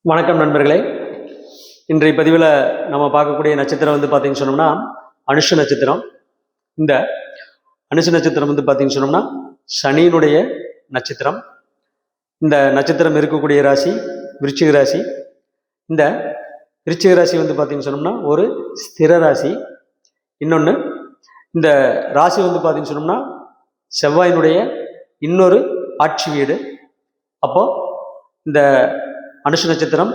வணக்கம் நண்பர்களே. இன்றைய பதிவில் நம்ம பார்க்கக்கூடிய நட்சத்திரம் பார்த்தீங்கன்னு சொன்னோம்னா அனுஷ நட்சத்திரம். இந்த அனுஷ நட்சத்திரம் பார்த்தீங்கன்னு சொன்னோம்னா சனியினுடைய நட்சத்திரம். இந்த நட்சத்திரம் இருக்கக்கூடிய ராசி விருச்சிக ராசி. இந்த விருச்சிக ராசி பார்த்தீங்கன்னு சொன்னோம்னா ஒரு ஸ்திர ராசி. இன்னொன்று, இந்த ராசி பார்த்தீங்கன்னு சொன்னோம்னா செவ்வாயினுடைய இன்னொரு ஆட்சி வீடு. அப்போ இந்த அனுஷ நட்சத்திரம்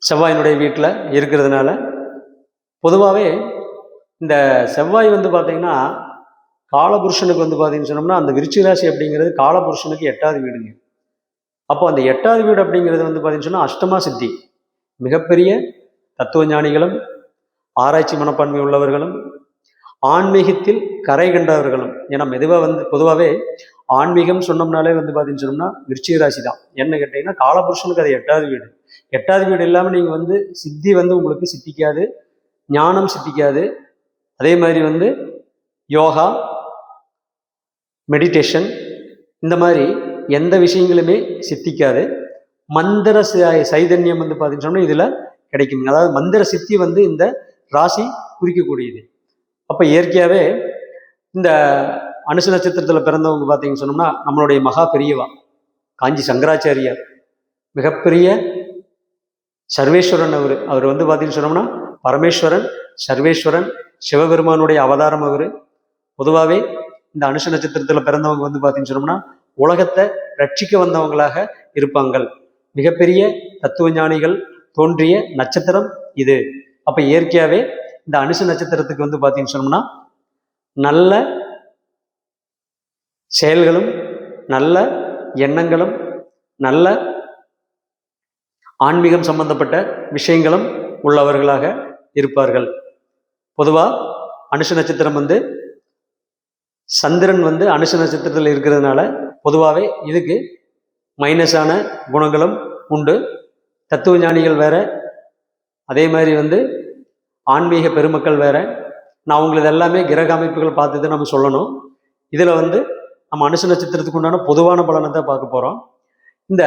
செவ்வாயினுடைய வீட்டில் இருக்கிறதுனால பொதுவாகவே இந்த செவ்வாய் பார்த்தீங்கன்னா காலபுருஷனுக்கு பார்த்தீங்கன்னு சொன்னோம்னா அந்த விருச்சிக ராசி அப்படிங்கிறது காலபுருஷனுக்கு 8வது வீடுங்க. அப்போ அந்த 8வது வீடு அப்படிங்கிறது பார்த்தீங்கன்னு சொன்னால் அஷ்டமா சித்தி. மிகப்பெரிய தத்துவ ஞானிகளும் ஆராய்ச்சி மனப்பான்மை உள்ளவர்களும் ஆன்மீகத்தில் கரை கண்டவர்களும். ஏன்னா மெதுவாக பொதுவாகவே ஆன்மீகம் சொன்னோம்னாலே பார்த்தீங்கன்னு சொன்னோம்னா விருச்சிக ராசி தான். என்ன கேட்டீங்கன்னா காலபுருஷனுக்கு அது 8வது வீடு. 8வது வீடு இல்லாமல் நீங்கள் சித்தி உங்களுக்கு சித்திக்காது, ஞானம் சித்திக்காது. அதே மாதிரி யோகா, மெடிடேஷன், இந்த மாதிரி எந்த விஷயங்களுமே சித்திக்காது. மந்திர சைதன்யம் பார்த்தீங்கன்னு சொன்னால் இதில் கிடைக்கும். அதாவது மந்திர சித்தி இந்த ராசி குறிக்கக்கூடியது. அப்போ இயற்கையாகவே இந்த அனுஷ நட்சத்திரத்தில் பிறந்தவங்க பார்த்தீங்கன்னு சொன்னோம்னா நம்மளுடைய மகா பெரியவா காஞ்சி சங்கராச்சாரியார், மிகப்பெரிய சர்வேஸ்வரன். அவர் பார்த்தீங்கன்னு சொன்னோம்னா பரமேஸ்வரன், சர்வேஸ்வரன், சிவபெருமானுடைய அவதாரம் அவர். பொதுவாகவே இந்த அனுஷ நட்சத்திரத்தில் பிறந்தவங்க பார்த்தீங்கன்னு சொன்னோம்னா உலகத்தை ரட்சிக்க வந்தவங்களாக இருப்பாங்கள். மிகப்பெரிய தத்துவ ஞானிகள் தோன்றிய நட்சத்திரம் இது. அப்போ இயற்கையாகவே இந்த அனுஷ நட்சத்திரத்துக்கு பார்த்தீங்கன்னு சொன்னோம்னா நல்ல செயல்களும் நல்ல எண்ணங்களும் நல்ல ஆன்மீகம் சம்பந்தப்பட்ட விஷயங்களும் உள்ளவர்களாக இருப்பார்கள். பொதுவாக அனுஷ நட்சத்திரம் சந்திரன் அனுஷ நட்சத்திரத்தில் இருக்கிறதுனால பொதுவாகவே இதுக்கு மைனஸான குணங்களும் உண்டு. தத்துவ ஞானிகள் வேற, அதே மாதிரி ஆன்மீக பெருமக்கள் வேற. நான் உங்களுக்கு எல்லாமே கிரக அமைப்புகள் பார்த்து நம்ம சொல்லணும். இதில் நம்ம அனுஷ நட்சத்திரத்துக்கு உண்டான பொதுவான பலனை தான் பார்க்க போகிறோம். இந்த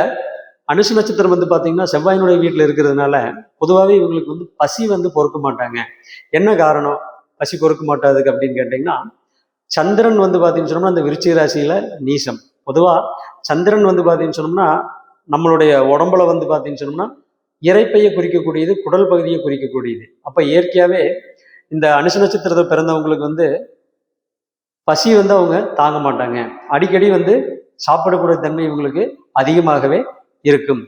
அனுஷ நட்சத்திரம் பார்த்தீங்கன்னா செவ்வாயினுடைய வீட்டில் இருக்கிறதுனால பொதுவாகவே இவங்களுக்கு பசி பொறுக்க மாட்டாங்க. என்ன காரணம் பசி பொறுக்க மாட்டாதுக்கு அப்படின்னு கேட்டிங்கன்னா, சந்திரன் பார்த்தீங்கன்னு சொன்னோம்னா அந்த விருச்சிக ராசியில் நீசம். பொதுவாக சந்திரன் பார்த்தீங்கன்னு சொன்னோம்னா நம்மளுடைய உடம்புல பார்த்தீங்கன்னு சொன்னோம்னா இறைப்பையை குறிக்கக்கூடியது, குடல் பகுதியை குறிக்கக்கூடியது. அப்போ இயற்கையாகவே இந்த அனுஷ நட்சத்திரத்தை பிறந்தவங்களுக்கு பசி அவங்க தாங்க மாட்டாங்க. அடிக்கடி சாப்பிடக்கூடிய தன்மை இவங்களுக்கு அதிகமாகவே இருக்கும்.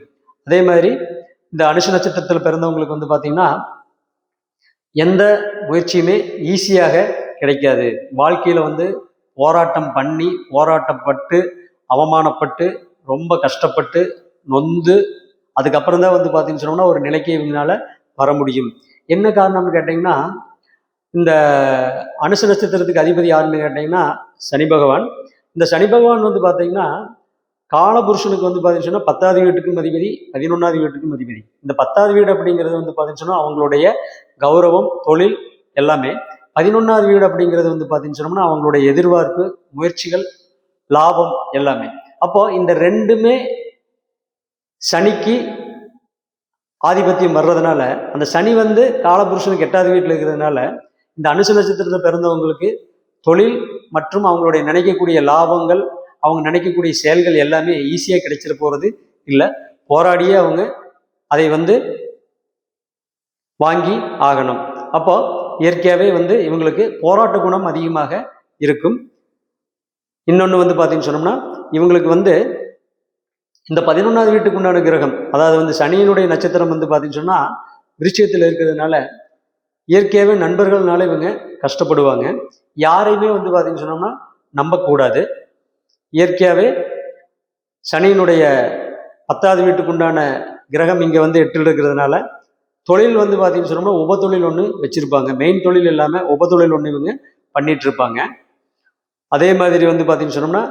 அதே மாதிரி இந்த அனுஷ நட்சத்திரத்தில் பிறந்தவங்களுக்கு பார்த்தீங்கன்னா எந்த முயற்சியுமே ஈஸியாக கிடைக்காது. வாழ்க்கையில் போராட்டம் பண்ணி, போராட்டப்பட்டு, அவமானப்பட்டு, ரொம்ப கஷ்டப்பட்டு, நொந்து, அதுக்கப்புறம் தான் பார்த்தீங்கன்னு சொன்னோம்னா ஒரு நிலைக்கு இவங்களால வர முடியும். என்ன காரணம்னு கேட்டிங்கன்னா, இந்த அனுஷ நட்சத்திரத்துக்கு அதிபதி யாருன்னு கேட்டிங்கன்னா சனி பகவான். இந்த சனி பகவான் பார்த்தீங்கன்னா காலபுருஷனுக்கு பார்த்தீங்கன்னு சொன்னால் 10வது வீட்டுக்கும் அதிபதி, 11வது வீட்டுக்கும் அதிபதி. இந்த 10வது வீடு அப்படிங்கிறது பார்த்தீங்கன்னு சொன்னால் அவங்களுடைய கௌரவம், தொழில் எல்லாமே. 11வது வீடு அப்படிங்கிறது பார்த்தீங்கன்னு சொன்னோம்னா அவங்களுடைய எதிர்பார்ப்பு, முயற்சிகள், லாபம் எல்லாமே. அப்போ இந்த ரெண்டுமே சனிக்கு ஆதிபத்தியம் வர்றதுனால, அந்த சனி காலபுருஷனுக்கு 8வது வீட்டில் இருக்கிறதுனால இந்த அனுஷ நட்சத்திரத்தை பிறந்தவங்களுக்கு தொழில் மற்றும் அவங்களுடைய நினைக்கக்கூடிய லாபங்கள், அவங்க நினைக்கக்கூடிய செயல்கள் எல்லாமே ஈஸியாக கிடைச்சிட போகிறது இல்லை. போராடியே அவங்க அதை வாங்கி ஆகணும். அப்போ இயற்கையாகவே இவங்களுக்கு போராட்ட குணம் அதிகமாக இருக்கும். இன்னொன்று பார்த்தீங்கன்னு சொன்னோம்னா இவங்களுக்கு இந்த 11வது வீட்டுக்கு உண்டான கிரகம், அதாவது சனியினுடைய நட்சத்திரம் பார்த்தீங்கன்னு சொன்னால் விருச்சிகத்தில் இருக்கிறதுனால இயற்கையாகவே நண்பர்கள்னால இவங்க கஷ்டப்படுவாங்க. யாரையுமே பார்த்தீங்கன்னு சொன்னோம்னா நம்பக்கூடாது. இயற்கையாகவே சனியினுடைய 10வது வீட்டுக்கு உண்டான கிரகம் இங்கே 8ல் இருக்கிறதுனால தொழில் பார்த்தீங்கன்னு சொன்னோம்னா உப தொழில் ஒன்று வச்சுருப்பாங்க. மெயின் தொழில் இல்லாமல் உப தொழில் ஒன்று இவங்க பண்ணிட்டு இருப்பாங்க. அதே மாதிரி பார்த்தீங்கன்னு சொன்னோம்னா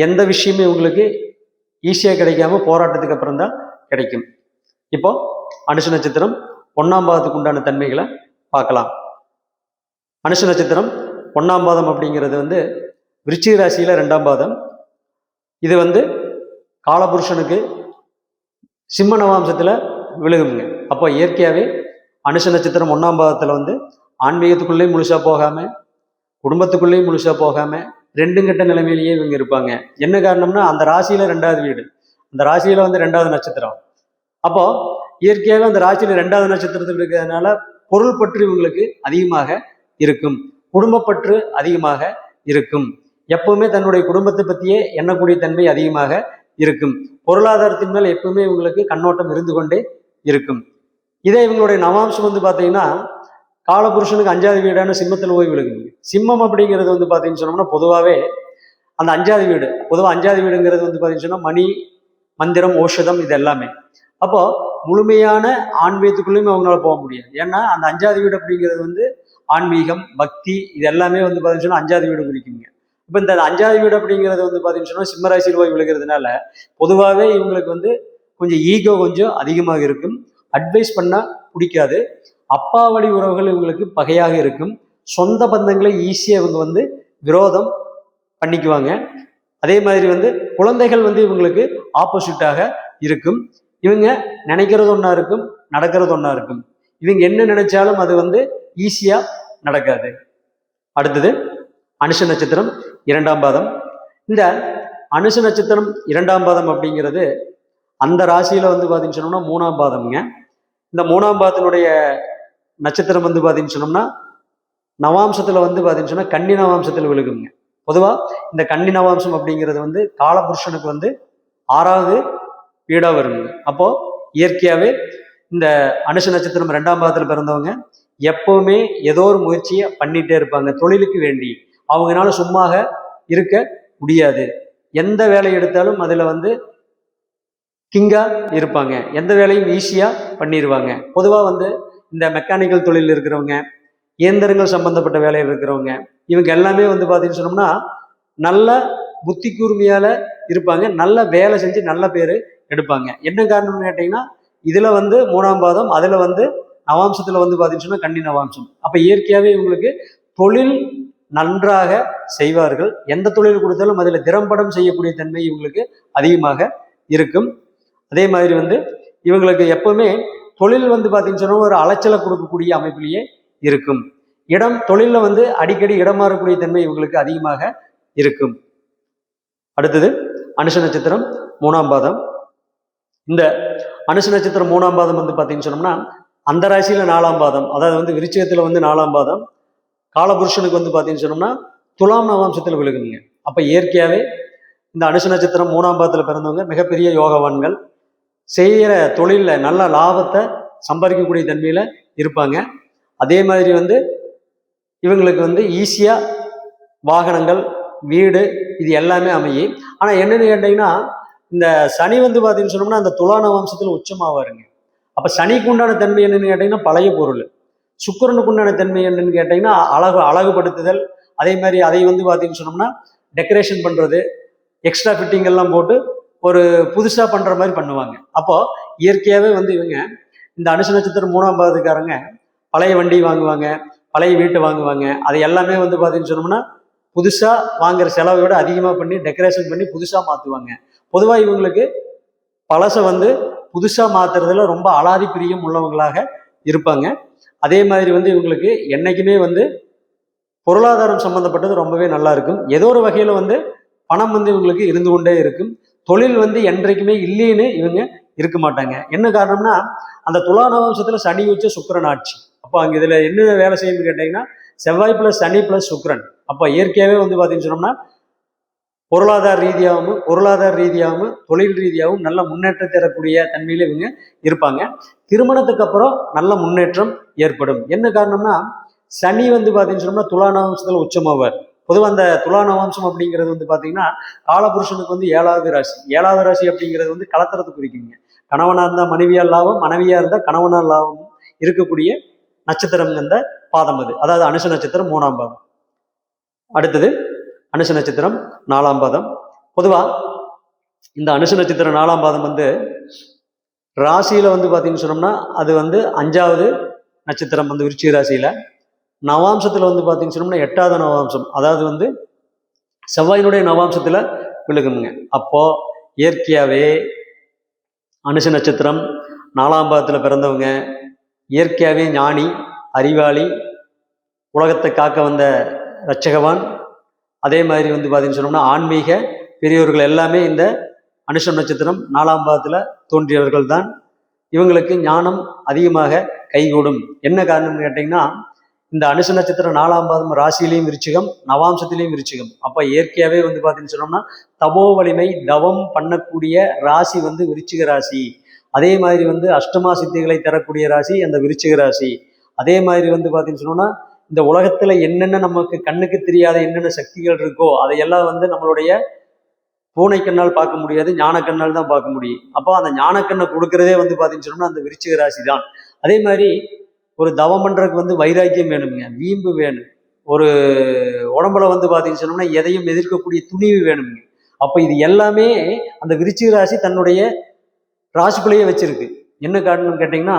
எந்த விஷயமே இவங்களுக்கு ஈஸியாக கிடைக்காம போராட்டத்துக்கு அப்புறம் தான் கிடைக்கும். இப்போ அனுஷ நட்சத்திரம் 1ஆம் பாதத்துக்கு உண்டான தன்மைகளை பார்க்கலாம். அனுஷ நட்சத்திரம் 1ஆம் பாதம் அப்படிங்கிறது விருச்சிக ராசியில் 2ஆம் பாதம். இது காலபுருஷனுக்கு சிம்ம நவாம்சத்தில் விழுகுங்க. அப்போ இயற்கையாகவே அனுஷ நட்சத்திரம் 1ஆம் பாதத்தில் வந்து ஆன்மீகத்துக்குள்ளேயும் முழுசாக போகாமல் குடும்பத்துக்குள்ளேயும் முழுசாக போகாமல் ரெண்டும் கட்ட நிலைமையிலேயே இவங்க இருப்பாங்க. என்ன காரணம்னா அந்த ராசியில் 2வது வீடு, அந்த ராசியில் வந்து 2வது நட்சத்திரம். அப்போ இயற்கையாகவே அந்த ராசியில் 2வது நட்சத்திரத்தில் இருக்கிறதுனால பொருள் பற்று இவங்களுக்கு அதிகமாக இருக்கும், குடும்பப்பற்று அதிகமாக இருக்கும், எப்பவுமே தன்னுடைய குடும்பத்தை பற்றியே எண்ணக்கூடிய தன்மை அதிகமாக இருக்கும், பொருளாதாரத்தின் மேல் எப்பவுமே இவங்களுக்கு கண்ணோட்டம் இருந்து கொண்டே இருக்கும். இதே இவங்களுடைய நவாம்சம் வந்து பார்த்தீங்கன்னா காலபுருஷனுக்கு 5வது வீடான சிம்மத்தில் போய் விழுகுங்க. சிம்மம் அப்படிங்கிறது வந்து பார்த்தீங்கன்னு சொன்னோம்னா பொதுவாகவே அந்த 5வது வீடு, பொதுவாக 5வது வீடுங்கிறது வந்து பார்த்தீங்கன்னு சொன்னால் மணி, மந்திரம், ஓஷதம் இது எல்லாமே. அப்போ முழுமையான ஆன்மீகத்துக்குள்ளேயுமே அவங்களால போக முடியாது. ஏன்னா அந்த 5வது வீடு அப்படிங்கிறது வந்து ஆன்மீகம், பக்தி இது எல்லாமே வந்து பார்த்தீங்கன்னு சொன்னால் 5வது வீடு குறிக்குங்க. இப்போ இந்த 5வது வீடு அப்படிங்கிறது வந்து பார்த்தீங்கன்னு சொன்னால் சிம்மராசியில் போய் விழுகிறதுனால பொதுவாகவே இவங்களுக்கு வந்து கொஞ்சம் ஈகோ கொஞ்சம் அதிகமாக இருக்கும், அட்வைஸ் பண்ணால் பிடிக்காது, அப்பா வழி உறவுகள் இவங்களுக்கு பகையாக இருக்கும், சொந்த பந்தங்களை ஈஸியாக இவங்க வந்து விரோதம் பண்ணிக்குவாங்க. அதே மாதிரி வந்து குழந்தைகள் வந்து இவங்களுக்கு ஆப்போசிட்டாக இருக்கும். இவங்க நினைக்கிறது ஒன்றா இருக்கும், நடக்கிறது ஒன்றா இருக்கும். இவங்க என்ன நினைச்சாலும் அது வந்து ஈஸியாக நடக்காது. அடுத்தது அனுஷ நட்சத்திரம் 2ஆம் பாதம். இந்த அனுஷ நட்சத்திரம் 2ஆம் பாதம் அப்படிங்கிறது அந்த ராசியில் வந்து பார்த்தீங்கன்னு சொன்னோம்னா 3ஆம் பாதம்ங்க. இந்த 3ஆம் பாதத்தினுடைய நட்சத்திரம் வந்து பார்த்தீங்கன்னு சொன்னோம்னா நவாம்சத்தில் வந்து பார்த்தீங்கன்னு சொன்னால் கன்னி நவாம்சத்தில் விழுகுங்க. பொதுவாக இந்த கன்னி நவாம்சம் அப்படிங்கிறது வந்து காலபுருஷனுக்கு வந்து 6வது வீடாக வருங்க. அப்போ இயற்கையாகவே இந்த அனுஷ நட்சத்திரம் 2ஆம் பாதத்தில் பிறந்தவங்க எப்பவுமே ஏதோ ஒரு முயற்சியை பண்ணிட்டே இருப்பாங்க, தொழிலுக்கு வேண்டி. அவங்களால சும்மாக இருக்க முடியாது, எந்த வேலையை எடுத்தாலும் அதில் வந்து கிங்கா இருப்பாங்க, எந்த வேலையும் ஈஸியாக பண்ணிடுவாங்க. பொதுவாக வந்து இந்த மெக்கானிக்கல் தொழில் இருக்கிறவங்க, இயந்திரங்கள் சம்பந்தப்பட்ட வேலையில் இருக்கிறவங்க, இவங்க எல்லாமே வந்து பார்த்தீங்கன்னு சொன்னோம்னா நல்ல புத்தி கூர்மையால் இருப்பாங்க, நல்ல வேலை செஞ்சு நல்ல பேர் எடுப்பாங்க. என்ன காரணம்னு கேட்டிங்கன்னா இதில் வந்து 3ஆம் பாதம், அதில் வந்து நவாம்சத்தில் வந்து பார்த்தீங்கன்னு சொன்னால் கன்னி நவாம்சம். அப்போ இயற்கையாகவே இவங்களுக்கு தொழில் நன்றாக செய்வார்கள், எந்த தொழில் கொடுத்தாலும் அதில் திறம்படம் செய்யக்கூடிய தன்மை இவங்களுக்கு அதிகமாக இருக்கும். அதே மாதிரி வந்து இவங்களுக்கு எப்பவுமே தொழில் வந்து பார்த்தீங்கன்னு சொன்னால் ஒரு அலைச்சலை கொடுக்கக்கூடிய அமைப்பிலேயே இருக்கும். இடம் தொழிலில் வந்து அடிக்கடி இடம் மாறக்கூடிய தன்மை இவங்களுக்கு அதிகமாக இருக்கும். அடுத்தது அனுஷ நட்சத்திரம் 3ஆம் பாதம். இந்த அனுஷ நட்சத்திரம் 3ஆம் பாதம் வந்து பார்த்தீங்கன்னு சொன்னோம்னா அந்த ராசியில் 4ஆம் பாதம், அதாவது வந்து விருச்சிகத்தில் வந்து 4ஆம் பாதம், காலபுருஷனுக்கு வந்து பார்த்தீங்கன்னு சொன்னோம்னா துலாம் நவாம்சத்தில் விழுகுங்க. அப்போ இயற்கையாகவே இந்த அனுஷ நட்சத்திரம் 3ஆம் பாதத்தில் பிறந்தவங்க மிகப்பெரிய யோகவான்கள், செய்கிற தொழிலில் நல்ல லாபத்தை சம்பாதிக்கக்கூடிய தன்மையில் இருப்பாங்க. அதே மாதிரி வந்து இவங்களுக்கு வந்து ஈஸியாக வாகனங்கள், வீடு இது எல்லாமே அமையும். ஆனால் என்னென்னு கேட்டிங்கன்னா இந்த சனி வந்து பார்த்தீங்கன்னு சொன்னோம்னா அந்த துலான வம்சத்தில் உச்சமாவாருங்க. அப்போ சனிக்கு உண்டான தன்மை என்னன்னு கேட்டிங்கன்னா பழைய பொருள், சுக்கிரனுக்கு உண்டான தன்மை என்னன்னு கேட்டிங்கன்னா அழகுபடுத்துதல். அதே மாதிரி அதை வந்து பார்த்தீங்கன்னு சொன்னோம்னா டெக்கரேஷன் பண்ணுறது, எக்ஸ்ட்ரா ஃபிட்டிங் எல்லாம் போட்டு ஒரு புதுசாக பண்ணுற மாதிரி பண்ணுவாங்க. அப்போது இயற்கையாகவே வந்து இவங்க இந்த அனுஷ நட்சத்திரம் 3ஆம் பாதத்துக்காரங்க பழைய வண்டி வாங்குவாங்க, பழைய வீட்டை வாங்குவாங்க. அது எல்லாமே வந்து பார்த்தீங்கன்னு சொன்னோம்னா புதுசாக வாங்குற செலவை விட அதிகமாக பண்ணி டெக்கரேஷன் பண்ணி புதுசாக மாற்றுவாங்க. பொதுவாக இவங்களுக்கு பழசை வந்து புதுசாக மாற்றுறதுல ரொம்ப அலாதி பிரியம் உள்ளவங்களாக இருப்பாங்க. அதே மாதிரி வந்து இவங்களுக்கு என்றைக்குமே வந்து பொருளாதாரம் சம்மந்தப்பட்டது ரொம்பவே நல்லா இருக்கும். ஏதோ ஒரு வகையில் வந்து பணம் வந்து இவங்களுக்கு இருந்து கொண்டே இருக்கும். தொழில் வந்து என்றைக்குமே இல்லைன்னு இவங்க இருக்க மாட்டாங்க. என்ன காரணம்னா அந்த துலா நவம்சத்தில் சனி வச்ச சுக்கிரன் ஆட்சி. அப்போ அங்கே இதில் என்ன வேலை செய்யணும்னு கேட்டிங்கன்னா செவ்வாய் ப்ளஸ் சனி ப்ளஸ் சுக்கிரன். அப்போ இயற்கையாகவே வந்து பார்த்தீங்கன்னு சொன்னோம்னா பொருளாதார ரீதியாகவும் தொழில் ரீதியாகவும் நல்ல முன்னேற்றம் தரக்கூடிய தன்மையில் இவங்க இருப்பாங்க. திருமணத்துக்கு அப்புறம் நல்ல முன்னேற்றம் ஏற்படும். என்ன காரணம்னா சனி வந்து பார்த்தீங்கன்னு சொன்னோம்னா துலா நவம்சத்தில் உச்சமாவார். பொதுவாக அந்த துலா நவாம்சம் அப்படிங்கிறது வந்து பார்த்தீங்கன்னா காலபுருஷனுக்கு வந்து 7வது ராசி. 7வது ராசி அப்படிங்கிறது வந்து கலத்திரத்தை குறிக்குங்க. கணவனாக இருந்தால் மனைவியால் லாபம், மனைவியாக இருந்தால் கணவனால் லாபம் இருக்கக்கூடிய நட்சத்திரம் அந்த பாதம் அது, அதாவது அனுஷ நட்சத்திரம் 3ஆம் பாதம். அடுத்தது அனுஷ நட்சத்திரம் 4ஆம் பாதம். பொதுவாக இந்த அனுஷ நட்சத்திரம் 4ஆம் பாதம் வந்து ராசியில் வந்து பார்த்தீங்கன்னு சொன்னோம்னா அது வந்து 5வது நட்சத்திரம் வந்து விருச்சிக ராசியில். நவாம்சத்தில் வந்து பார்த்தீங்கன்னு சொன்னோம்னா 8வது நவாம்சம், அதாவது வந்து செவ்வாயினுடைய நவாம்சத்தில் விழுகுங்க. அப்போ இயற்கையாகவே அனுஷ நட்சத்திரம் 4ஆம் பாதத்தில் பிறந்தவங்க இயற்கையாகவே ஞானி, அறிவாளி, உலகத்தை காக்க வந்த இரட்சகவான். அதே மாதிரி வந்து பார்த்தீங்கன்னு சொன்னோம்னா ஆன்மீக பெரியவர்கள் எல்லாமே இந்த அனுஷம் நட்சத்திரம் 4ஆம் பாதத்தில் தோன்றியவர்கள் தான். இவங்களுக்கு ஞானம் அதிகமாக கைகூடும். என்ன காரணம்னு கேட்டிங்கன்னா, இந்த அனுஷ நட்சத்திரம் 4ஆம் பாதம் ராசியிலையும் விருச்சிகம், நவாம்சத்திலையும் விருச்சிகம். அப்போ இயற்கையாகவே வந்து பார்த்தீங்கன்னு சொன்னோம்னா தபோ வலிமை தவம் பண்ணக்கூடிய ராசி வந்து விருச்சிக ராசி. அதே மாதிரி வந்து அஷ்டமா சித்திகளை தரக்கூடிய ராசி அந்த விருச்சிக ராசி. அதே மாதிரி வந்து பார்த்தீங்கன்னு சொன்னோம்னா இந்த உலகத்துல என்னென்ன நமக்கு கண்ணுக்கு தெரியாத என்னென்ன சக்திகள் இருக்கோ அதையெல்லாம் வந்து நம்மளுடைய பூனை கண்ணால் பார்க்க முடியாது, ஞானக்கண்ணால் தான் பார்க்க முடியும். அப்போ அந்த ஞானக்கண்ணை கொடுக்கறதே வந்து பார்த்தீங்கன்னு சொன்னோம்னா அந்த விருச்சிக ராசி தான். அதே மாதிரி ஒரு தவம் பண்றதுக்கு வந்து வைராக்கியம் வேணுங்க, வீம்பு வேணும். ஒரு உடம்புல வந்து பார்த்தீங்கன்னு சொன்னோம்னா எதையும் எதிர்க்கக்கூடிய துணிவு வேணுங்க. அப்போ இது எல்லாமே அந்த விருச்சிக ராசி தன்னுடைய ராசிக்குள்ளேயே வச்சிருக்கு. என்ன காரணம்னு கேட்டிங்கன்னா,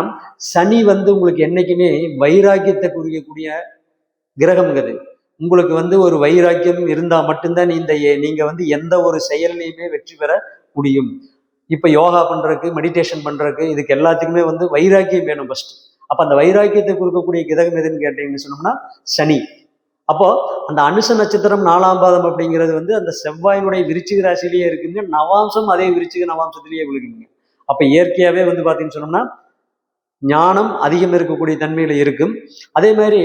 சனி வந்து உங்களுக்கு என்னைக்குமே வைராக்கியத்தை குறிக்கக்கூடிய கிரகம்ங்கிறது. உங்களுக்கு வந்து ஒரு வைராக்கியம் இருந்தால் மட்டும்தான் நீங்க வந்து எந்த ஒரு செயல்லையுமே வெற்றி பெற முடியும். இப்போ யோகா பண்றதுக்கு, மெடிடேஷன் பண்றதுக்கு, இதுக்கு எல்லாத்துக்குமே வந்து வைராக்கியம் வேணும் ஃபர்ஸ்ட். அப்போ அந்த வைராக்கியத்தை கொடுக்கக்கூடிய கிரகம் எதுன்னு கேட்டீங்கன்னு சொன்னோம்னா சனி. அப்போ அந்த அனுஷ நட்சத்திரம் 4ஆம் பாதம் அப்படிங்கிறது வந்து அந்த செவ்வாயினுடைய விருச்சிக ராசிலேயே இருக்குங்க. நவாம்சம் அதே விருச்சிக நவாம்சத்திலேயே விழுகுங்க. அப்ப இயற்கையாவே வந்து பாத்தீங்கன்னு சொன்னோம்னா ஞானம் அதிகம் இருக்கக்கூடிய தன்மையில இருக்கும். அதே மாதிரி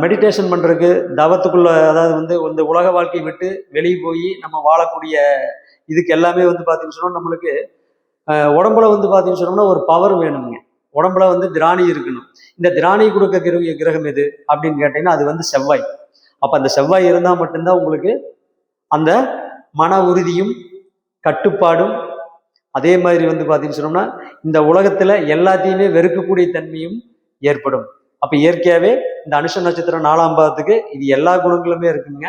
மெடிடேஷன் பண்றதுக்கு, தவத்துக்குள்ள, அதாவது வந்து இந்த உலக வாழ்க்கையை விட்டு வெளியே போய் நம்ம வாழக்கூடிய இதுக்கு எல்லாமே வந்து பாத்தீங்கன்னு சொன்னோம் நம்மளுக்கு உடம்புல வந்து பாத்தீங்கன்னு சொன்னோம்னா ஒரு பவர் வேணுங்க. உடம்புல வந்து திராணி இருக்கணும். இந்த திராணி கொடுக்க கிரகம் எது அப்படின்னு கேட்டீங்கன்னா அது வந்து செவ்வாய். அப்ப அந்த செவ்வாய் இருந்தால் மட்டும்தான் உங்களுக்கு அந்த மன உறுதியும் கட்டுப்பாடும், அதே மாதிரி வந்து பார்த்தீங்கன்னு சொன்னோம்னா இந்த உலகத்துல எல்லாத்தையுமே வெறுக்கக்கூடிய தன்மையும் ஏற்படும். அப்ப இயற்கையாவே இந்த அனுஷ நட்சத்திரம் 4ஆம் பாதத்துக்கு இது எல்லா குணங்களுமே இருக்குங்க.